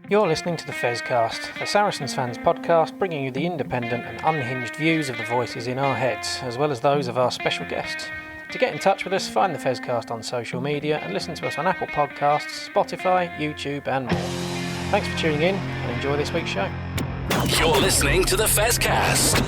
You're listening to the Fezcast, the Saracens fans podcast bringing you the independent and unhinged views of the voices in our heads, as well as those of our special guests. To get in touch with us, find the Fezcast on social media and listen to us on Apple Podcasts, Spotify, YouTube and more. Thanks for tuning in and enjoy this week's show. You're listening to the Fezcast.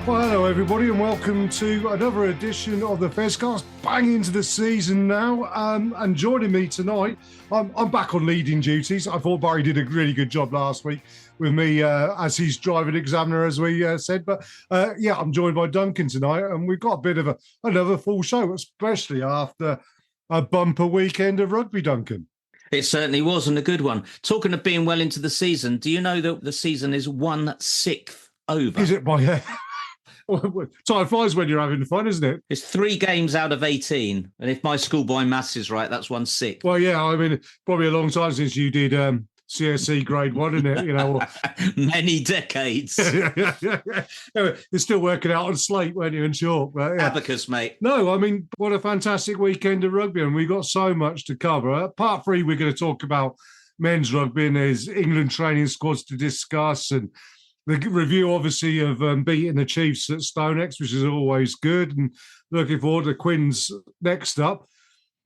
Well, hello everybody and welcome to another edition of the Fezcast. Bang into the season now, and joining me tonight, I'm back on leading duties. I thought Barry did a really good job last week with me as his driving examiner, as we said. But I'm joined by Duncan tonight, and we've got a bit of another full show, especially after a bumper weekend of rugby, Duncan. It certainly was, and a good one. Talking of being well into the season, do you know that the season is 1/6 over? Is it by... Time flies when you're having fun, isn't it? It's 3 games out of 18. And if my schoolboy maths is right, that's 1/6. Well, yeah, I mean, probably a long time since you did CSC grade 1, isn't it? You know, many decades. You're still working out on slate, weren't you, in short? But, yeah. Abacus, mate. No, I mean, what a fantastic weekend of rugby, and we've got so much to cover. Part 3, we're going to talk about men's rugby, and there's England training squads to discuss, and the review, obviously, of beating the Chiefs at StoneX, which is always good, and looking forward to Quins next up.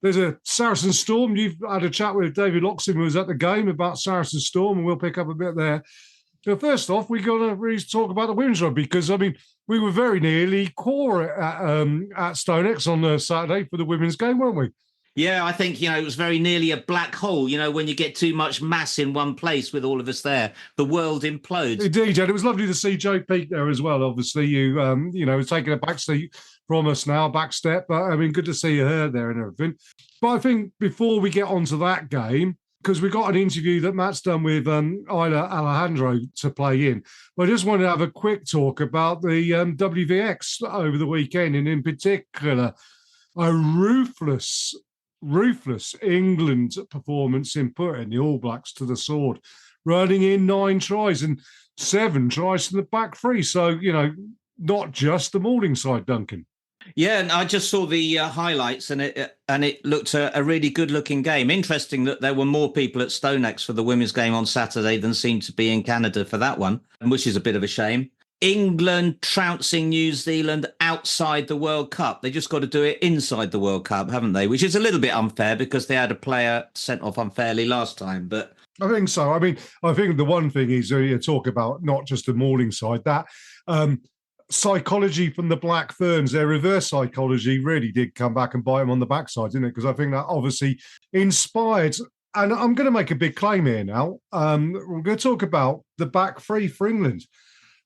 There's a Saracen Storm. You've had a chat with David Loxton, who was at the game, about Saracen Storm, and we'll pick up a bit there. But first off, we're going to really talk about the women's rugby, because, I mean, we were very nearly core at StoneX on the Saturday for the women's game, weren't we? Yeah, I think, it was very nearly a black hole. When you get too much mass in one place with all of us there, the world implodes. Indeed, and it was lovely to see Joe Peake there as well. Obviously, you taking a back seat from us now, back step. But, I mean, good to see her there and everything. But I think before we get onto that game, because we got an interview that Matt's done with Isla Alejandro to play in, I just wanted to have a quick talk about the WVX over the weekend, and in particular, a ruthless England performance in putting the All Blacks to the sword, running in 9 tries and 7 tries from the back 3. So, not just the Morningside, Duncan. Yeah, and I just saw the highlights, and it looked a really good-looking game. Interesting that there were more people at StoneX for the women's game on Saturday than seemed to be in Canada for that one, which is a bit of a shame. England trouncing New Zealand outside the World Cup. They just got to do it inside the World Cup, haven't they? Which is a little bit unfair because they had a player sent off unfairly last time. But I think so. I mean, I think the one thing is you talk about not just the Morningside, that psychology from the Black Ferns, their reverse psychology really did come back and bite them on the backside, didn't it? Because I think that obviously inspired. And I'm going to make a big claim here now. We're going to talk about the back 3 for England,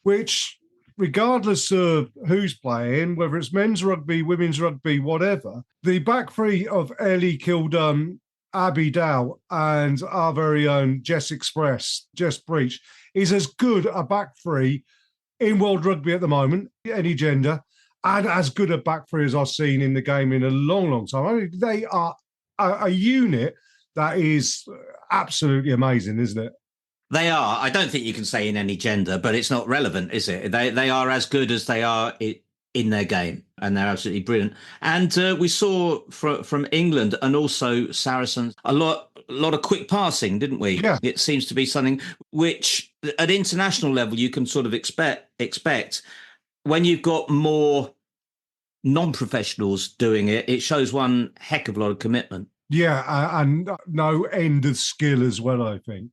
which, regardless of who's playing, whether it's men's rugby, women's rugby, whatever, the back 3 of Ellie Kildun, Abby Dow, and our very own Jess Breach, is as good a back 3 in world rugby at the moment, any gender, and as good a back 3 as I've seen in the game in a long, long time. I mean, they are a unit that is absolutely amazing, isn't it? They are. I don't think you can say in any gender, but it's not relevant, is it? They are as good as they are in their game, and they're absolutely brilliant. And we saw from England and also Saracens a lot of quick passing, didn't we? Yeah. It seems to be something which at international level you can sort of expect. When you've got more non-professionals doing it, it shows one heck of a lot of commitment. Yeah, and no end of skill as well, I think.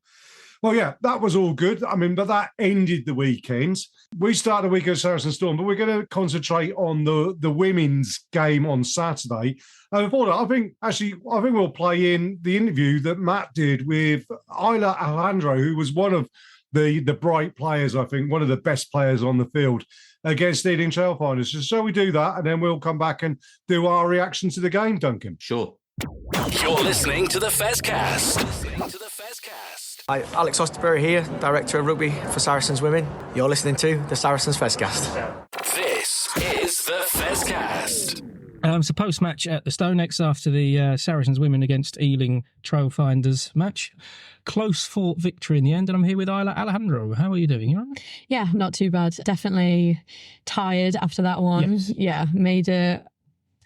Well, yeah, that was all good. I mean, but that ended the weekend. We started the weekend at Saracen Storm, but we're going to concentrate on the women's game on Saturday. And before that, I think we'll play in the interview that Matt did with Isla Alejandro, who was one of the bright players, I think, one of the best players on the field against leading trailfinders. So shall we do that? And then we'll come back and do our reaction to the game, Duncan. Sure. You're listening to the Fezcast. Hi, Alex Osterbury here, Director of Rugby for Saracens Women. You're listening to the Saracens Fezcast. This is the Fezcast. So post-match at the Stonex after the Saracens women against Ealing Trailfinders match. Close fought victory in the end, and I'm here with Isla Alejandro. How are you doing? You all right? Yeah, not too bad. Definitely tired after that one. Yes. Yeah, made it.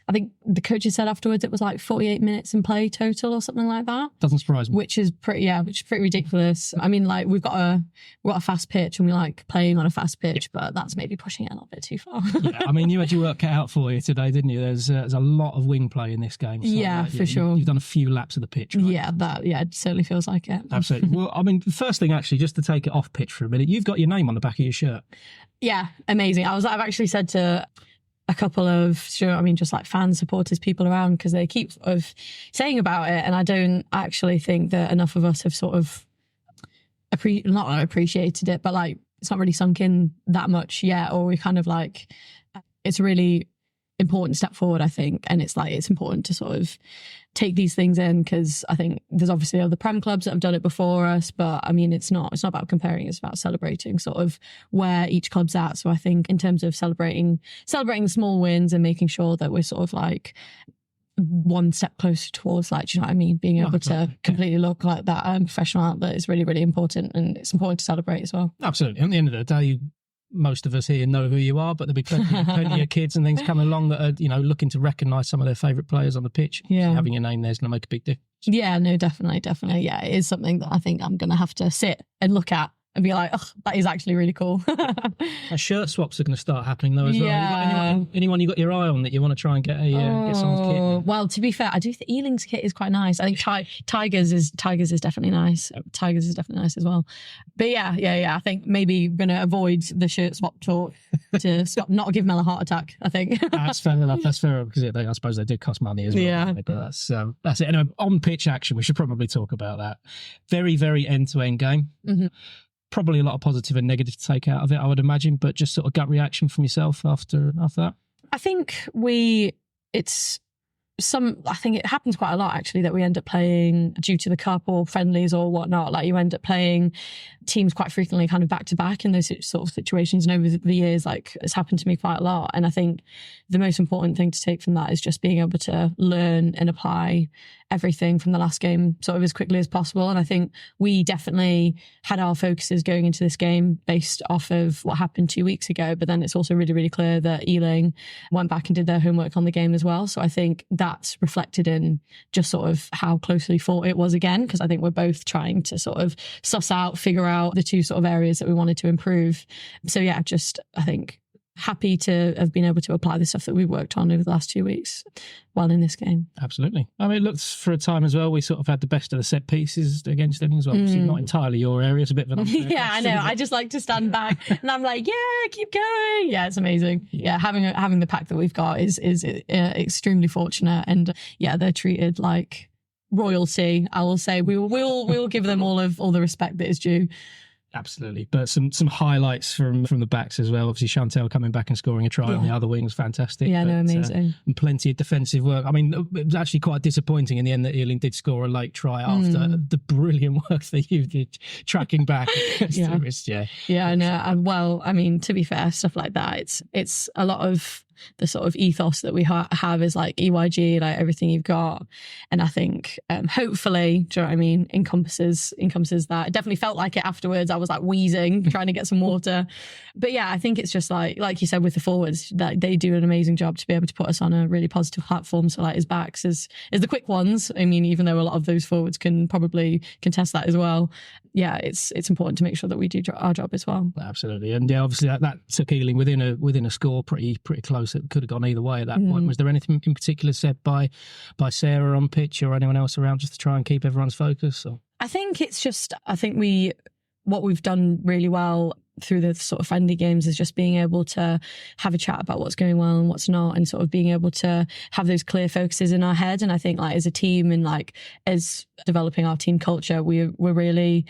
I think the coaches said afterwards it was like 48 minutes in play total or something like that. Doesn't surprise me. Which is pretty ridiculous. I mean, like we've got a fast pitch and we like playing on a fast pitch, but that's maybe pushing it a little bit too far. Yeah, I mean, you had your work cut out for you today, didn't you? There's a lot of wing play in this game. So, Yeah, for sure. You've done a few laps of the pitch, right? Yeah, it certainly feels like it. Absolutely. Well, I mean, the first thing actually, just to take it off pitch for a minute, you've got your name on the back of your shirt. Yeah, amazing. I've actually said to a couple of, just like fans, supporters, people around, because they keep saying about it, and I don't actually think that enough of us have sort of not appreciated it, but like it's not really sunk in that much yet, or we kind of like, it's a really important step forward, I think, and it's important to sort of take these things in, because I think there's obviously other Prem clubs that have done it before us, but I mean it's not about comparing, it's about celebrating sort of where each club's at. So I think in terms of celebrating the small wins and making sure that we're sort of like one step closer towards, like, do you know what I mean, being able to completely look like that professional outlet is really, really important, and it's important to celebrate as well. Absolutely. At the end of the day, most of us here know who you are, but there'll be plenty of kids and things coming along that are, looking to recognise some of their favourite players on the pitch. Yeah. So having your name there is going to make a big difference. Yeah, no, definitely. Yeah, it is something that I think I'm going to have to sit and look at and be like, oh, that is actually really cool. Shirt swaps are going to start happening though as well. Yeah. Anyone you got your eye on that you want to try and get someone's kit? Well, to be fair, I do think Ealing's kit is quite nice. I think Tigers is definitely nice. Tigers is definitely nice as well. But yeah. I think maybe going to avoid the shirt swap talk to not give Mel a heart attack, I think. That's fair enough. That's fair, because I suppose they did cost money as well. Yeah. But that's it. Anyway, on pitch action, we should probably talk about that. Very, very end-to-end game. Mm-hmm. Probably a lot of positive and negative to take out of it, I would imagine, but just sort of gut reaction from yourself after that. I think I think it happens quite a lot actually, that we end up playing due to the cup or friendlies or whatnot. Like you end up playing teams quite frequently kind of back to back in those sort of situations. And over the years, like it's happened to me quite a lot. And I think the most important thing to take from that is just being able to learn and apply everything from the last game sort of as quickly as possible. And I think we definitely had our focuses going into this game based off of what happened 2 weeks ago. But then it's also really, really clear that Ealing went back and did their homework on the game as well. So I think that's reflected in just sort of how closely fought it was again, because I think we're both trying to sort of figure out the two sort of areas that we wanted to improve. So yeah, just I think happy to have been able to apply the stuff that we've worked on over the last 2 weeks while in this game. Absolutely. I mean, it looks for a time as well, we sort of had the best of the set pieces against them as well. Obviously not entirely your area, it's a bit of an unfair yeah, I know. I just like to stand back and I'm like, yeah, keep going. Yeah, it's amazing. Yeah, having the pack that we've got is extremely fortunate, and yeah, they're treated like royalty. I will say we'll give them all the respect that is due. Absolutely. But some highlights from the backs as well. Obviously, Chantel coming back and scoring a try on the other wing was fantastic. Yeah, amazing. And plenty of defensive work. I mean, it was actually quite disappointing in the end that Ealing did score a late try after the brilliant work that you did tracking back. Yeah, I know. Well, I mean, to be fair, stuff like that, it's a lot of the sort of ethos that we have is like EYG, like everything you've got. And I think hopefully, do you know what I mean, encompasses that. It definitely felt like it afterwards. I was like wheezing, trying to get some water. But yeah, I think it's just like you said with the forwards, that they do an amazing job to be able to put us on a really positive platform. So like his backs is the quick ones. I mean, even though a lot of those forwards can probably contest that as well. Yeah, it's important to make sure that we do our job as well. Absolutely. And yeah, obviously that took Ealing within a score pretty close. It could have gone either way at that point. Was there anything in particular said by Sarah on pitch or anyone else around just to try and keep everyone's focus? Or? I think what we've done really well through the sort of friendly games is just being able to have a chat about what's going well and what's not, and sort of being able to have those clear focuses in our head. And I think like as a team and like as developing our team culture, we're really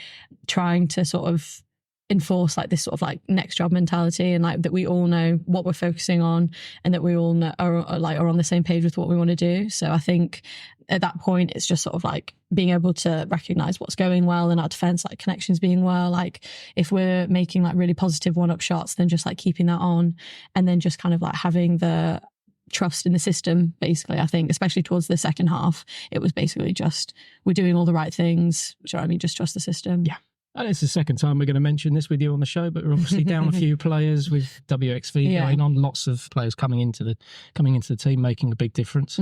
trying to sort of enforce like this sort of like next job mentality, and like that we all know what we're focusing on and that we all know are on the same page with what we want to do. So I think at that point it's just sort of like being able to recognize what's going well in our defense, like connections being well, like if we're making like really positive one-up shots, then just like keeping that on, and then just kind of like having the trust in the system, basically. I think, especially towards the second half, it was basically just, we're doing all the right things. Do you know what I mean? Just trust the system. Yeah. And it's the second time we're going to mention this with you on the show, but we're obviously down a few players with WXV going on. Lots of players coming into the team, making a big difference.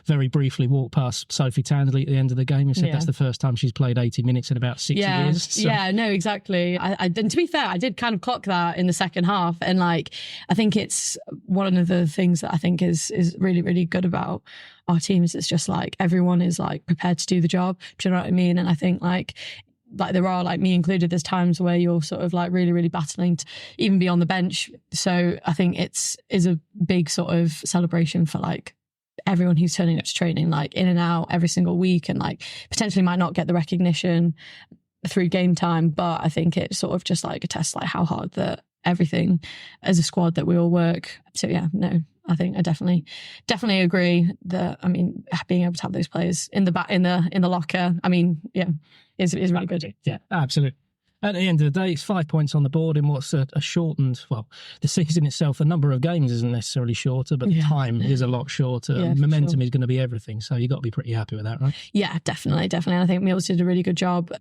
Very briefly walked past Sophie Tansley at the end of the game. He said that's the first time she's played 80 minutes in about 6 years. So. Yeah, no, exactly. And to be fair, I did kind of clock that in the second half. And like, I think it's one of the things that I think is really, really good about our teams. It's just like everyone is like prepared to do the job. Do you know what I mean? And I think like there are, like me included, there's times where you're sort of like really, really battling to even be on the bench. So I think is a big sort of celebration for like everyone who's turning up to training, like in and out every single week, and like potentially might not get the recognition through game time, but I think it's sort of just like a test, like how hard that everything as a squad that we all work. So yeah, no, I think I definitely agree that, I mean, being able to have those players in the locker, I mean, yeah, is really good. Yeah, absolutely. At the end of the day, it's 5 points on the board in what's a shortened, well, the season itself, the number of games isn't necessarily shorter, but the time is a lot shorter. Yeah, momentum is going to be everything. So you've got to be pretty happy with that, right? Yeah, definitely. I think Mills did a really good job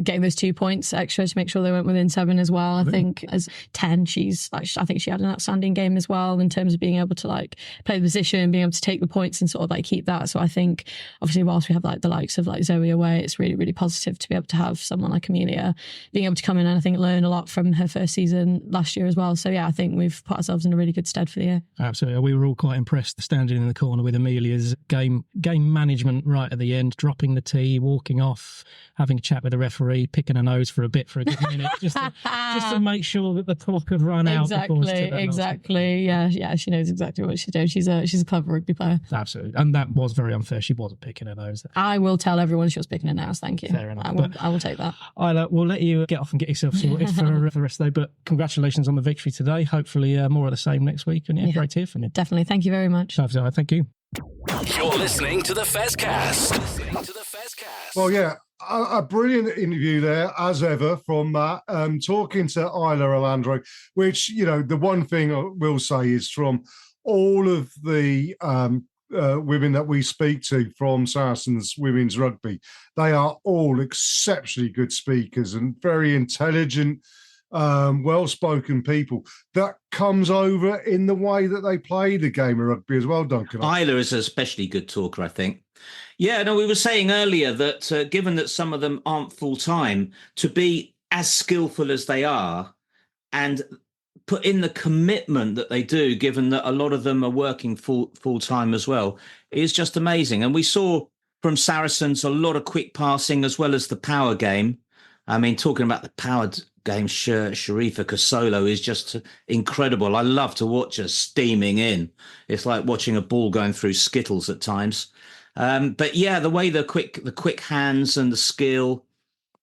getting those 2 points extra to make sure they went within 7 as well. I think as 10, I think she had an outstanding game as well in terms of being able to like play the position, being able to take the points and sort of like keep that. So I think obviously whilst we have like the likes of like Zoe away, it's really, really positive to be able to have someone like Amelia being able to come in and I think learn a lot from her first season last year as well. So yeah, I think we've put ourselves in a really good stead for the year. Absolutely. We were all quite impressed standing in the corner with Amelia's game management right at the end, dropping the tee, walking off, having a chat with the referee, picking her nose for a good minute, just to make sure that the clock had run out. Exactly. Yeah. She knows exactly what she's doing. She's a clever rugby player. Absolutely, and that was very unfair. She wasn't picking her nose. I will tell everyone she was picking her nose. Thank you. Fair enough. I will take that. We'll let you get off and get yourself sorted for the rest of the day. But congratulations on the victory today. Hopefully, more of the same next week. And great to hear from you. Definitely. Thank you very much. Thank you. You're listening to the Fezcast. Well, yeah, a brilliant interview there, as ever, from Matt, talking to Isla Alejandro, which, you know, the one thing I will say is from all of the women that we speak to from Saracens Women's Rugby, they are all exceptionally good speakers and very intelligent, well-spoken people. That comes over in the way that they play the game of rugby as well, Duncan. Isla is an especially good talker, I think. Yeah, no, we were saying earlier that given that some of them aren't full-time, to be as skillful as they are and put in the commitment that they do, given that a lot of them are working full-time as well, is just amazing. And we saw from Saracens a lot of quick passing as well as the power game. I mean, talking about the powered game, Sharifa Kasolo is just incredible. I love to watch her steaming in. It's like watching a ball going through skittles at times. But yeah, the way the quick hands and the skill,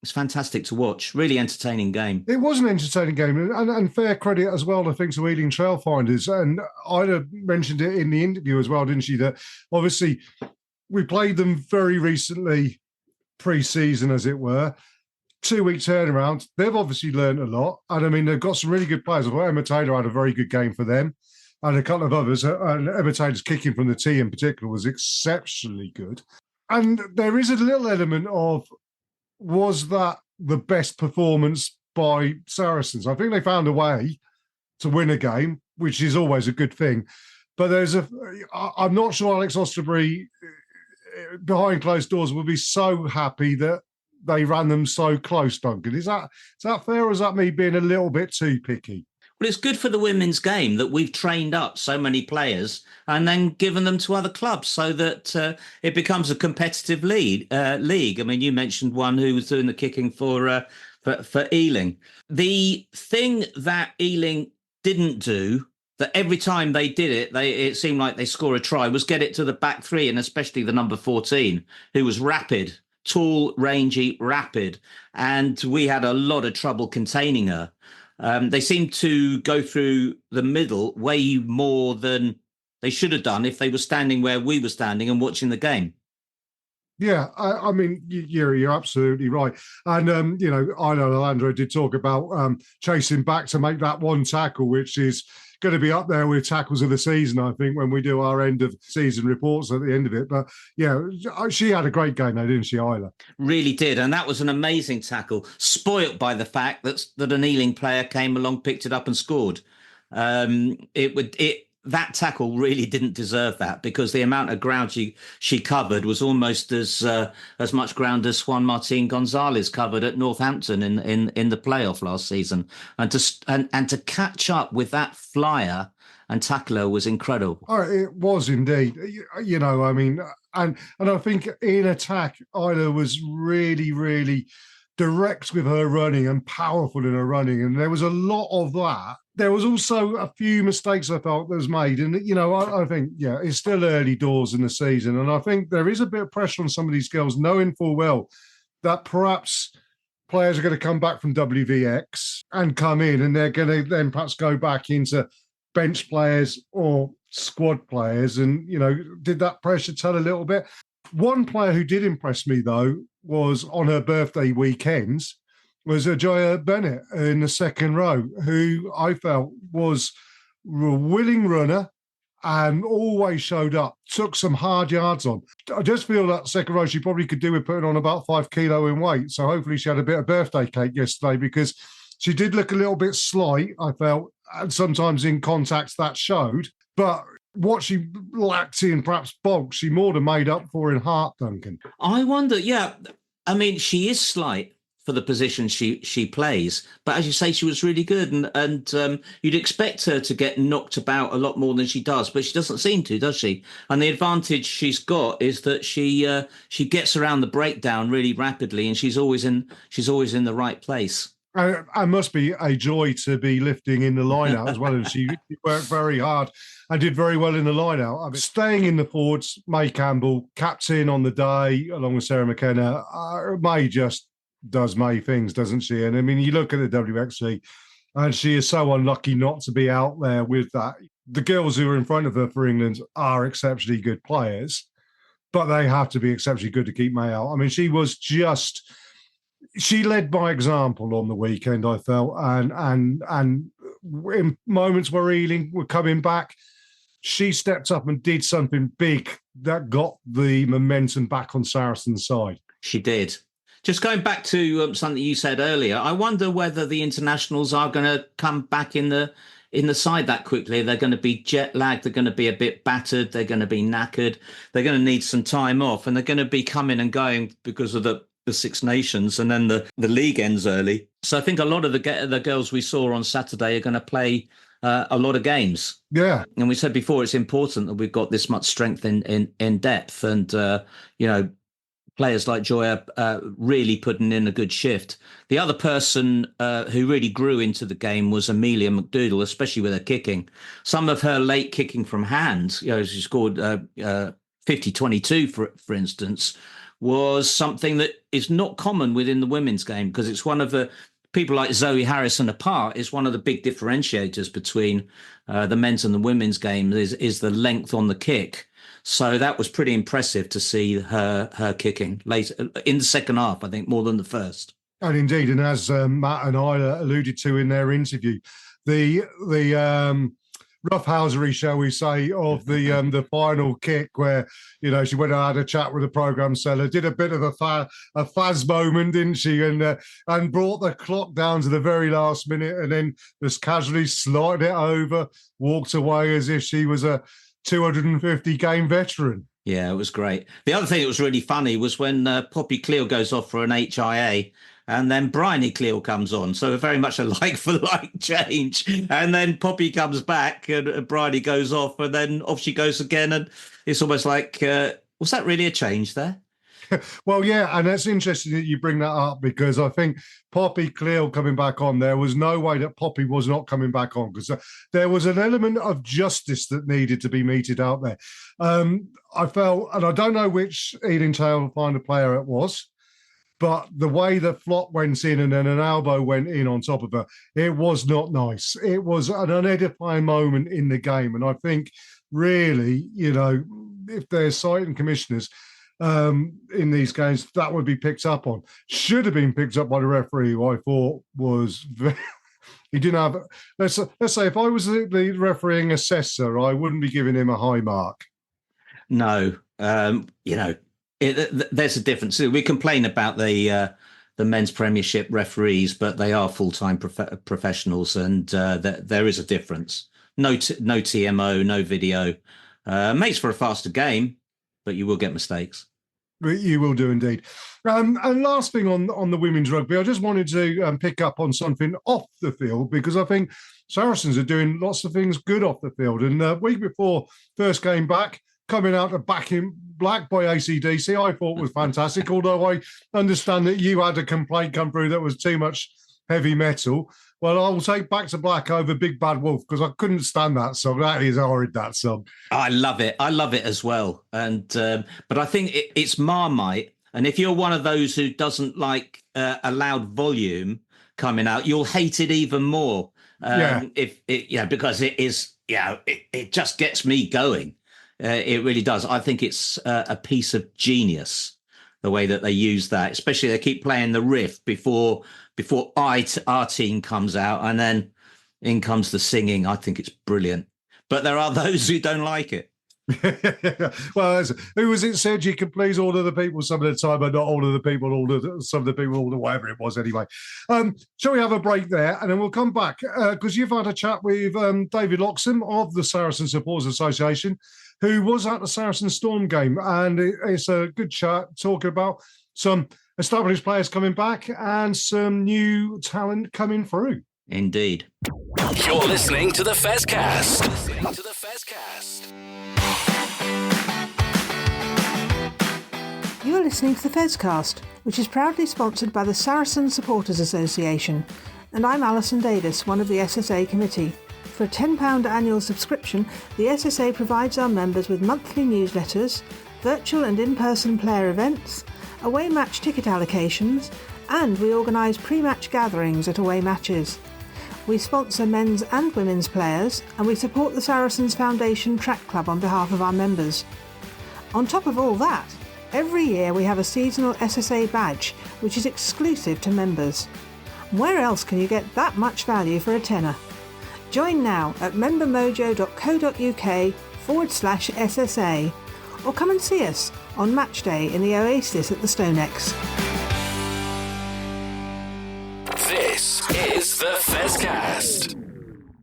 it's fantastic to watch. Really entertaining game. It was an entertaining game, and fair credit as well to things to Ealing Trailfinders. And Ida mentioned it in the interview as well, didn't she? That obviously we played them very recently, pre-season as it were. 2-week turnaround. They've obviously learned a lot, and I mean they've got some really good players. Well, Emma Taylor had a very good game for them, and a couple of others. And Emma Taylor's kicking from the tee in particular was exceptionally good. And there is a little element of, was that the best performance by Saracens? I think they found a way to win a game, which is always a good thing. But I'm not sure Alex Osterbury behind closed doors will be so happy that they ran them so close, Duncan. Is that fair, or is that me being a little bit too picky? Well, it's good for the women's game that we've trained up so many players and then given them to other clubs so that it becomes a competitive league. I mean, you mentioned one who was doing the kicking for Ealing. The thing that Ealing didn't do, that every time they did it, it seemed like they score a try, was get it to the back three, and especially the number 14, who was rapid. Tall, rangy, rapid, and we had a lot of trouble containing her. They seemed to go through the middle way more than they should have done if they were standing where we were standing and watching the game. Yeah, I mean, you're absolutely right. And, you know, Isla Alejandro did talk about chasing back to make that one tackle, which is going to be up there with tackles of the season, I think, when we do our end of season reports at the end of it. But yeah, she had a great game though, didn't she, Isla? Really did. And that was an amazing tackle, spoilt by the fact that an Ealing player came along, picked it up and scored. That tackle really didn't deserve that, because the amount of ground she covered was almost as much ground as Juan Martin Gonzalez covered at Northampton in the playoff last season. And to catch up with that flyer and tackle her was incredible. Oh, it was indeed. You know, I mean, and I think in attack, Isla was really, really direct with her running and powerful in her running. And there was a lot of that. There was also a few mistakes I felt that was made. And, you know, I think, yeah, it's still early doors in the season. And I think there is a bit of pressure on some of these girls, knowing full well that perhaps players are going to come back from WVX and come in, and they're going to then perhaps go back into bench players or squad players. And, you know, did that pressure tell a little bit? One player who did impress me, though, was on her birthday weekends, was Joya Bennett in the second row, who I felt was a willing runner and always showed up, took some hard yards on. I just feel that second row she probably could do with putting on about 5 kilo in weight. So hopefully she had a bit of birthday cake yesterday, because she did look a little bit slight, I felt, and sometimes in contacts that showed. But what she lacked in perhaps bulk, she more than made up for in heart, Duncan. I wonder, yeah. I mean, she is slight for the position she plays, but as you say, she was really good, and you'd expect her to get knocked about a lot more than she does, but she doesn't seem to, does she? And the advantage she's got is that she gets around the breakdown really rapidly, and she's always in the right place. It must be a joy to be lifting in the line-out as well. And she worked very hard and did very well in the line-out. I mean, staying in the forwards, May Campbell, captain on the day, along with Sarah McKenna. May just does May things, doesn't she? And I mean, you look at the WXC, and she is so unlucky not to be out there with that. The girls who are in front of her for England are exceptionally good players, but they have to be exceptionally good to keep May out. I mean, she led by example on the weekend, I felt, and in moments where Ealing were coming back, she stepped up and did something big that got the momentum back on Saracens' side. She did. Just going back to something you said earlier, I wonder whether the internationals are going to come back in the side that quickly. They're going to be jet lagged. They're going to be a bit battered. They're going to be knackered. They're going to need some time off, and they're going to be coming and going because of the Six Nations, and then the league ends early. So I think a lot of the girls we saw on Saturday are going to play a lot of games. Yeah. And we said before, it's important that we've got this much strength in depth, and you know, players like Joya really putting in a good shift. The other person who really grew into the game was Amelia McDougall, especially with her kicking. Some of her late kicking from hand, you know, she scored 50-22, for instance, was something that is not common within the women's game, because it's one of the people like Zoe Harrison apart is one of the big differentiators between the men's and the women's game is the length on the kick. So that was pretty impressive to see her kicking later in the second half, I think, more than the first. And indeed, and as Matt and I alluded to in their interview, the roughhousery, shall we say, of the final kick, where, you know, she went and had a chat with the programme seller, did a bit of a Faz moment, didn't she, and brought the clock down to the very last minute, and then just casually slotted it over, walked away as if she was a 250 game veteran. Yeah, it was great. The other thing that was really funny was when Poppy Cleo goes off for an HIA, and then Bryony Cleo comes on. So very much a like for like change. And then Poppy comes back and Bryony goes off, and then off she goes again. And it's almost like, was that really a change there? Well, yeah, and that's interesting that you bring that up, because I think Poppy Cleo coming back on, there was no way that Poppy was not coming back on, because there was an element of justice that needed to be meted out there. I felt, and I don't know which Ealing Finder player it was, but the way the flop went in and then an elbow went in on top of her, it was not nice. It was an unedifying moment in the game. And I think really, you know, if there's citing commissioners in these games, that would be picked up on. Should have been picked up by the referee, who I thought was He didn't have. Let's say if I was the refereeing assessor, I wouldn't be giving him a high mark. No, there's a difference. We complain about the men's Premiership referees, but they are full-time professionals, and there is a difference. No TMO, no video. Makes for a faster game, but you will get mistakes. You will do indeed. And last thing on the women's rugby, I just wanted to pick up on something off the field, because I think Saracens are doing lots of things good off the field. And the week before first game back, coming out of Back in Black by AC/DC, I thought was fantastic, although I understand that you had a complaint come through that was too much heavy metal. Well, I'll take Back to Black over Big Bad Wolf, because I couldn't stand that song. That is horrid, that song. I love it. I love it as well. And but I think it's Marmite. And if you're one of those who doesn't like a loud volume coming out, you'll hate it even more. Because it is, it just gets me going. It really does. I think it's a piece of genius, the way that they use that. Especially they keep playing the riff before our team comes out, and then in comes the singing. I think it's brilliant. But there are those who don't like it. Well, who was it said you can please all of the people some of the time, but not all of the people, some of the people, all the whatever it was anyway. Shall we have a break there, and then we'll come back, because you've had a chat with David Loxham of the Saracen Supporters Association, who was at the Saracen Storm game, and it's a good chat talking about some established players coming back and some new talent coming through. Indeed. You're listening to the Fezcast. You are listening to the Fezcast, which is proudly sponsored by the Saracen Supporters Association, and I'm Alison Davis, one of the SSA committee. For a £10 annual subscription, the SSA provides our members with monthly newsletters, virtual and in-person player events, away match ticket allocations, and we organise pre-match gatherings at away matches. We sponsor men's and women's players, and we support the Saracens Foundation Track Club on behalf of our members. On top of all that, every year we have a seasonal SSA badge, which is exclusive to members. Where else can you get that much value for a tenner? Join now at membermojo.co.uk/SSA, or come and see us on match day in the Oasis at the StoneX. This is the Fezcast.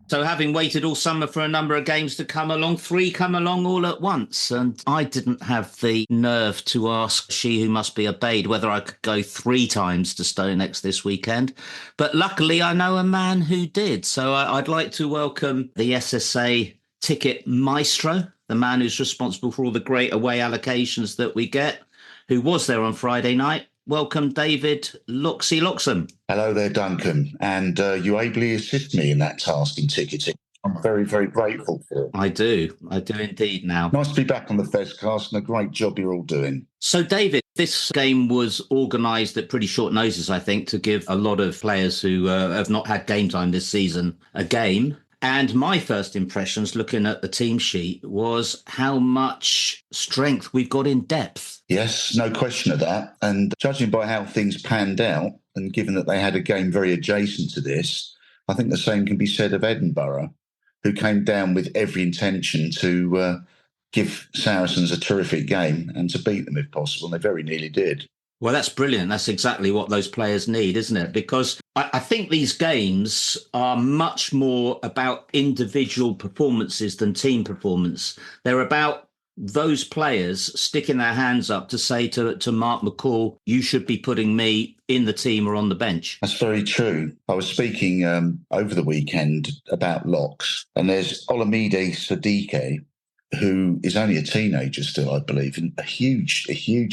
So having waited all summer for a number of games to come along, 3 come along all at once. And I didn't have the nerve to ask She Who Must Be Obeyed whether I could go 3 times to StoneX this weekend. But luckily, I know a man who did. So I'd like to welcome the SSA ticket maestro, the man who's responsible for all the great away allocations that we get, who was there on Friday night. Welcome, David Loxham. Hello there, Duncan. And you ably assist me in that task in ticketing. I'm very, very grateful for it. I do indeed now. Nice to be back on the Fezcast, and a great job you're all doing. So, David, this game was organised at pretty short notice, I think, to give a lot of players who have not had game time this season a game. And my first impressions looking at the team sheet was how much strength we've got in depth. Yes, no question of that. And judging by how things panned out, and given that they had a game very adjacent to this, I think the same can be said of Edinburgh, who came down with every intention to give Saracens a terrific game and to beat them if possible. And they very nearly did. Well, that's brilliant. That's exactly what those players need, isn't it? Because I think these games are much more about individual performances than team performance. They're about those players sticking their hands up to say to Mark McCall, you should be putting me in the team or on the bench. That's very true. I was speaking over the weekend about locks, and there's Olamide Sadique, who is only a teenager still, I believe, and a huge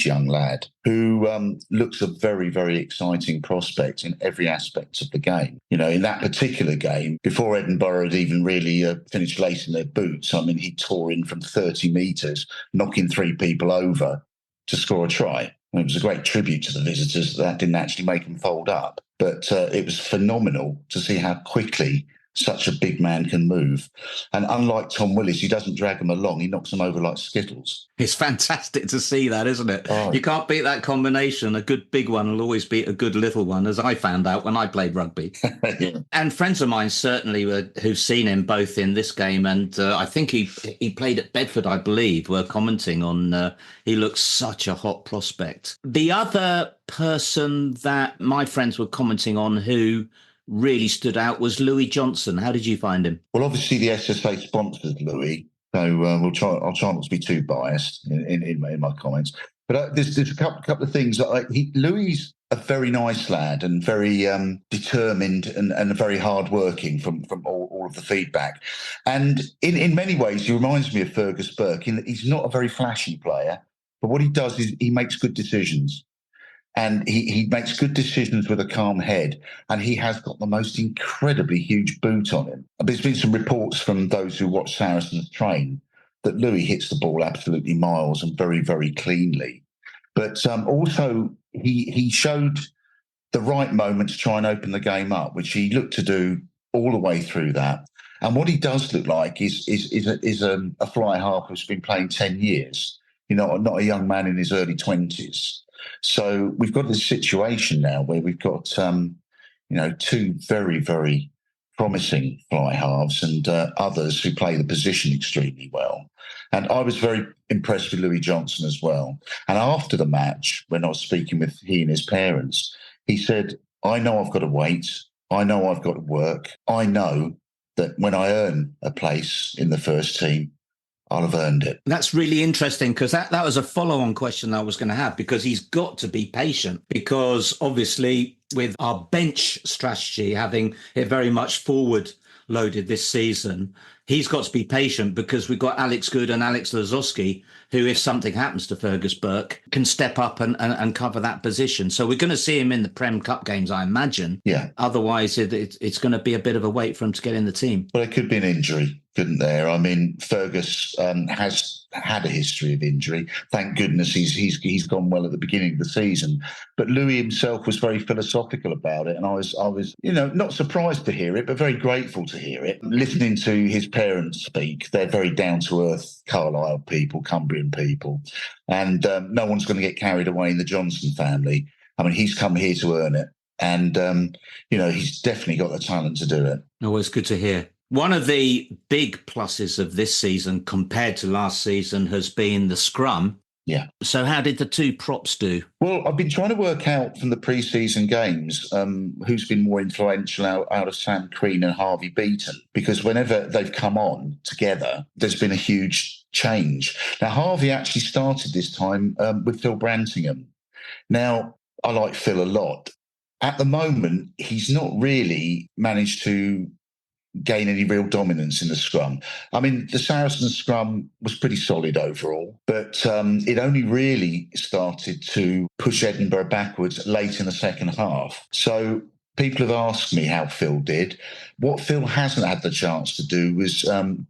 young lad who looks a very, very exciting prospect in every aspect of the game. You know, in that particular game, before Edinburgh had even really finished lacing their boots, I mean, he tore in from 30 metres, knocking 3 people over to score a try. And it was a great tribute to the visitors that didn't actually make them fold up. But it was phenomenal to see how quickly such a big man can move. And unlike Tom Willis, he doesn't drag them along. He knocks them over like Skittles. It's fantastic to see that, isn't it? Oh. You can't beat that combination. A good big one will always beat a good little one, as I found out when I played rugby. Yeah. And friends of mine certainly who've seen him both in this game and I think he played at Bedford, I believe, were commenting on he looks such a hot prospect. The other person that my friends were commenting on who really stood out was Louis Johnson. How did you find him? Well, obviously the SSA sponsors Louis, so I'll try not to be too biased in my comments. But there's a couple of things. Louis is a very nice lad and very determined and very hardworking from all of the feedback. And in many ways, he reminds me of Fergus Burke in that he's not a very flashy player, but what he does is he makes good decisions. And he makes good decisions with a calm head. And he has got the most incredibly huge boot on him. There's been some reports from those who watch Saracens train that Louis hits the ball absolutely miles and very, very cleanly. But also he showed the right moment to try and open the game up, which he looked to do all the way through that. And what he does look like is a fly half who's been playing 10 years, not a young man in his early 20s. So we've got this situation now where we've got, two very, very promising fly halves and others who play the position extremely well. And I was very impressed with Louis Johnson as well. And after the match, when I was speaking with he and his parents, he said, I know I've got to wait. I know I've got to work. I know that when I earn a place in the first team, I'll have earned it. That's really interesting because that was a follow-on question I was going to have because he's got to be patient because obviously with our bench strategy having it very much forward loaded this season, he's got to be patient because we've got Alex Good and Alex Lazowski who, if something happens to Fergus Burke, can step up and cover that position. So we're going to see him in the Prem Cup games, I imagine. Yeah. Otherwise, it's going to be a bit of a wait for him to get in the team. Well, it could be an injury, couldn't there? I mean, Fergus has had a history of injury. Thank goodness he's gone well at the beginning of the season. But Louis himself was very philosophical about it, and I was not surprised to hear it, but very grateful to hear it. Listening to his parents speak, they're very down to earth Carlisle people, Cumbrian people, and no one's going to get carried away in the Johnson family. I mean, he's come here to earn it, and he's definitely got the talent to do it. Always good to hear. One of the big pluses of this season compared to last season has been the scrum. Yeah. So how did the two props do? Well, I've been trying to work out from the pre-season games who's been more influential out of Sam Crean and Harvey Beaton, because whenever they've come on together, there's been a huge change. Now, Harvey actually started this time with Phil Brantingham. Now, I like Phil a lot. At the moment, he's not really managed to gain any real dominance in the scrum. I mean, the Saracens scrum was pretty solid overall, but it only really started to push Edinburgh backwards late in the second half. So people have asked me how Phil did. What Phil hasn't had the chance to do was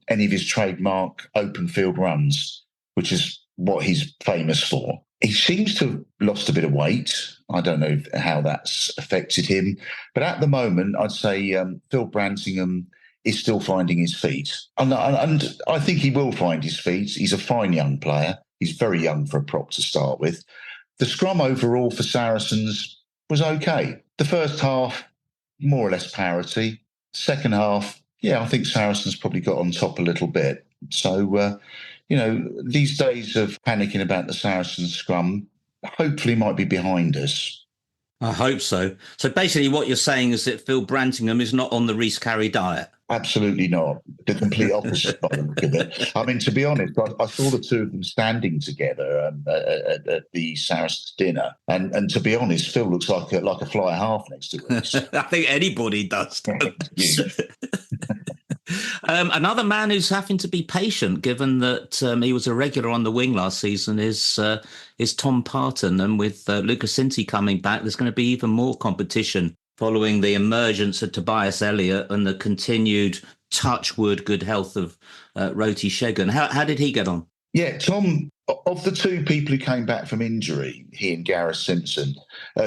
any of his trademark open field runs, which is what he's famous for. He seems to have lost a bit of weight. I don't know how that's affected him. But at the moment, I'd say Phil Brantingham is still finding his feet. And I think he will find his feet. He's a fine young player. He's very young for a prop to start with. The scrum overall for Saracens was okay. The first half, more or less parity. Second half, I think Saracens probably got on top a little bit. So, these days of panicking about the Saracens scrum hopefully might be behind us. I hope so. So basically what you're saying is that Phil Brantingham is not on the Reece Carey diet? Absolutely not. The complete opposite by the look of it. I mean, to be honest, I saw the two of them standing together at the Saracens dinner. And to be honest, Phil looks like a fly half next to us. I think anybody does. Another man who's having to be patient, given that he was a regular on the wing last season, is Tom Parton. And with Lucas Cinti coming back, there's going to be even more competition following the emergence of Tobias Elliott and the continued touchwood good health of Roti Shegun. How did he get on? Yeah, Tom of the two people who came back from injury, he and Gareth Simpson,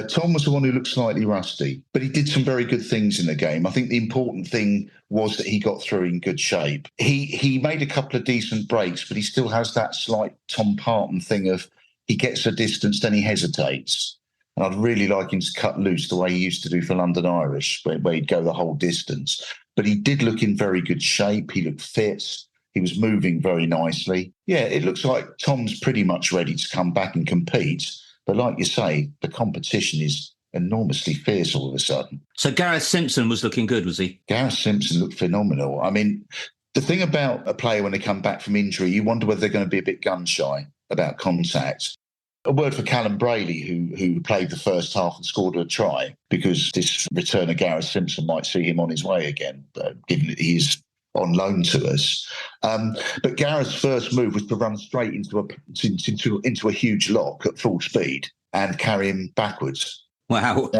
Tom was the one who looked slightly rusty, but he did some very good things in the game. I think the important thing was that he got through in good shape. He made a couple of decent breaks, but he still has that slight Tom Parton thing of he gets a distance, then he hesitates. And I'd really like him to cut loose the way he used to do for London Irish, where he'd go the whole distance. But he did look in very good shape. He looked fit. He was moving very nicely. Yeah, it looks like Tom's pretty much ready to come back and compete. But like you say, the competition is enormously fierce all of a sudden. So Gareth Simpson was looking good, was he? Gareth Simpson looked phenomenal. I mean, the thing about a player when they come back from injury, you wonder whether they're going to be a bit gun-shy about contact. A word for Callum Brayley, who played the first half and scored a try, because this return of Gareth Simpson might see him on his way again, given that he's on loan to us. But Gareth's first move was to run straight into a huge lock at full speed and carry him backwards. Wow.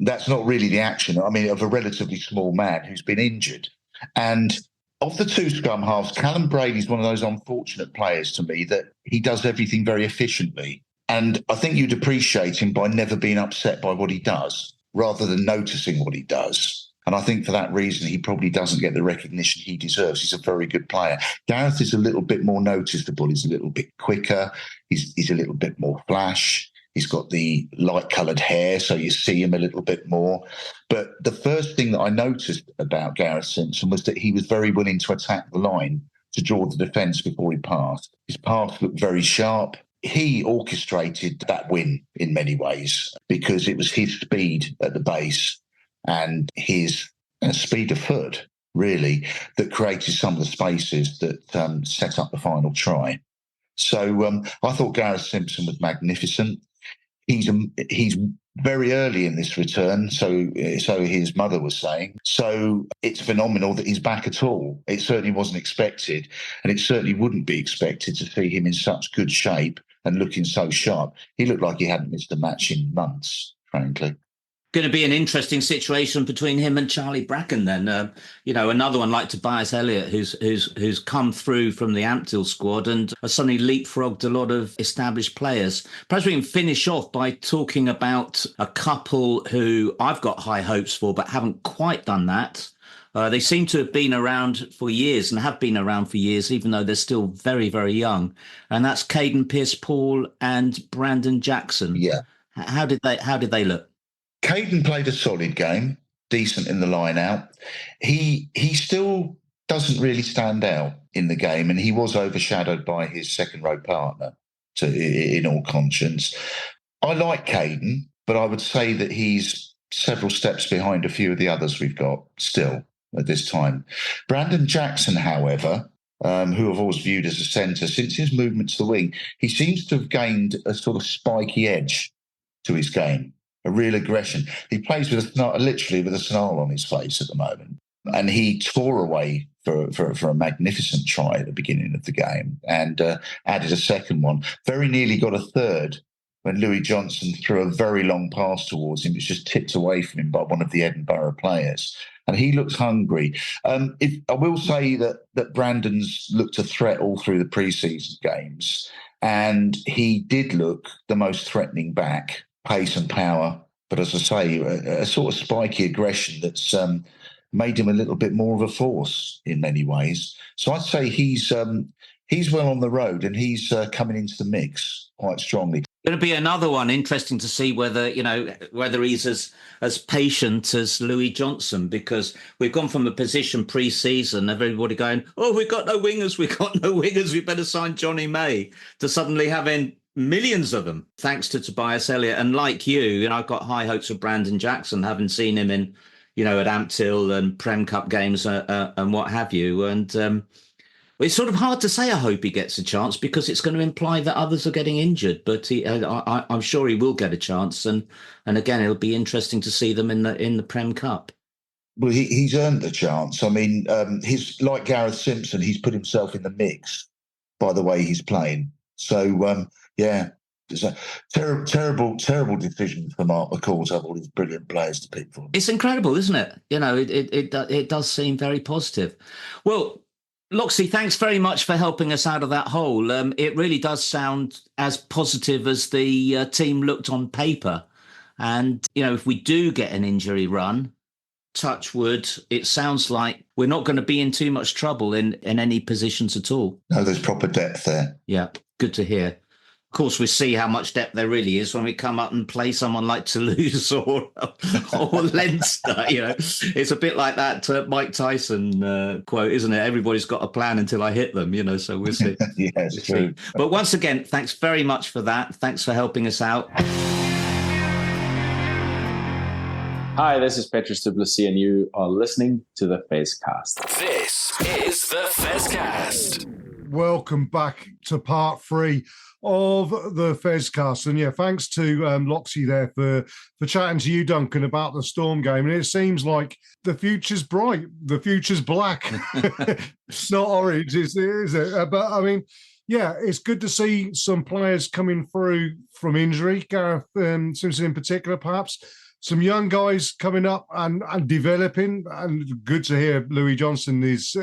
That's not really the action, I mean, of a relatively small man who's been injured. And of the two scrum halves, Callum Brady's one of those unfortunate players to me that he does everything very efficiently. And I think you'd appreciate him by never being upset by what he does, rather than noticing what he does. And I think for that reason, he probably doesn't get the recognition he deserves. He's a very good player. Gareth is a little bit more noticeable. He's a little bit quicker. He's a little bit more flash. He's got the light-coloured hair, so you see him a little bit more. But the first thing that I noticed about Gareth Simpson was that he was very willing to attack the line to draw the defence before he passed. His pass looked very sharp. He orchestrated that win in many ways because it was his speed at the base and his speed of foot, really, that created some of the spaces that set up the final try. So I thought Gareth Simpson was magnificent. He's very early in this return, so his mother was saying. So it's phenomenal that he's back at all. It certainly wasn't expected, and it certainly wouldn't be expected to see him in such good shape and looking so sharp. He looked like he hadn't missed a match in months, frankly. Going to be an interesting situation between him and Charlie Bracken then. Another one like Tobias Elliott, who's come through from the Ampthill squad and has suddenly leapfrogged a lot of established players. Perhaps we can finish off by talking about a couple who I've got high hopes for but haven't quite done that. They seem to have been around for years and have been around for years, even though they're still very, very young. And that's Caden Pearce-Paul and Brandon Jackson. Yeah. How did they look? Caden played a solid game, decent in the line out. He still doesn't really stand out in the game, and he was overshadowed by his second row partner, in all conscience. I like Caden, but I would say that he's several steps behind a few of the others we've got still at this time. Brandon Jackson, however, who I've always viewed as a centre, since his movement to the wing, he seems to have gained a sort of spiky edge to his game. A real aggression. He plays literally with a snarl on his face at the moment. And he tore away for a magnificent try at the beginning of the game and added a second one. Very nearly got a third when Louis Johnson threw a very long pass towards him. It was just tipped away from him by one of the Edinburgh players. And he looks hungry. I will say that Brandon's looked a threat all through the pre-season games. And he did look the most threatening back. Pace and power, but as I say, a sort of spiky aggression that's made him a little bit more of a force in many ways. So I'd say he's well on the road and he's coming into the mix quite strongly. Going to be another one interesting to see whether he's as patient as Louis Johnson, because we've gone from a position pre-season of everybody going, oh, we've got no wingers, we better sign Johnny May, to suddenly having millions of them, thanks to Tobias Elliott. And like you, I've got high hopes of Brandon Jackson, having seen him in, at Ampthill and Prem Cup games and what have you. And it's sort of hard to say I hope he gets a chance because it's going to imply that others are getting injured. But I'm sure he will get a chance. And again, it'll be interesting to see them in the Prem Cup. Well, he's earned the chance. I mean, he's like Gareth Simpson. He's put himself in the mix by the way he's playing. So, yeah, it's a terrible decision for Mark McCall to have all these brilliant players to pick from. It's incredible, isn't it? It does seem very positive. Well, Loxie, thanks very much for helping us out of that hole. It really does sound as positive as the team looked on paper. And, if we do get an injury run, touch wood, it sounds like we're not going to be in too much trouble in any positions at all. No, there's proper depth there. Yeah, good to hear. Of course, we see how much depth there really is when we come up and play someone like Toulouse or Leinster. It's a bit like that Mike Tyson quote, isn't it? Everybody's got a plan until I hit them. So we'll see. Yeah, it's true. But once again, thanks very much for that. Thanks for helping us out. Hi, this is Petrus Duplessis, and you are listening to the Fezcast. This is the Fezcast. Welcome back to part 3 of the Fezcast. And thanks to Loxie there for chatting to you, Duncan, about the Storm game. And it seems like the future's bright, the future's black. It's not orange, is it? But I mean, it's good to see some players coming through from injury. Gareth Simpson in particular, perhaps. Some young guys coming up and developing, and good to hear Louis Johnson is,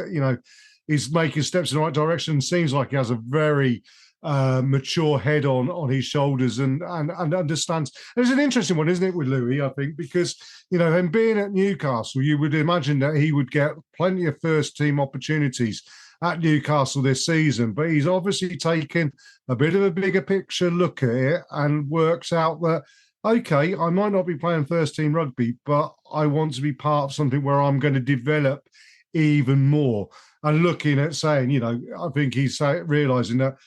is making steps in the right direction. Seems like he has a very mature head on his shoulders and understands. And it's an interesting one, isn't it, with Louis, I think, because, him being at Newcastle, you would imagine that he would get plenty of first-team opportunities at Newcastle this season, but he's obviously taken a bit of a bigger picture look at it and works out that, okay, I might not be playing first-team rugby, but I want to be part of something where I'm going to develop even more. And looking at saying, I think he's realising that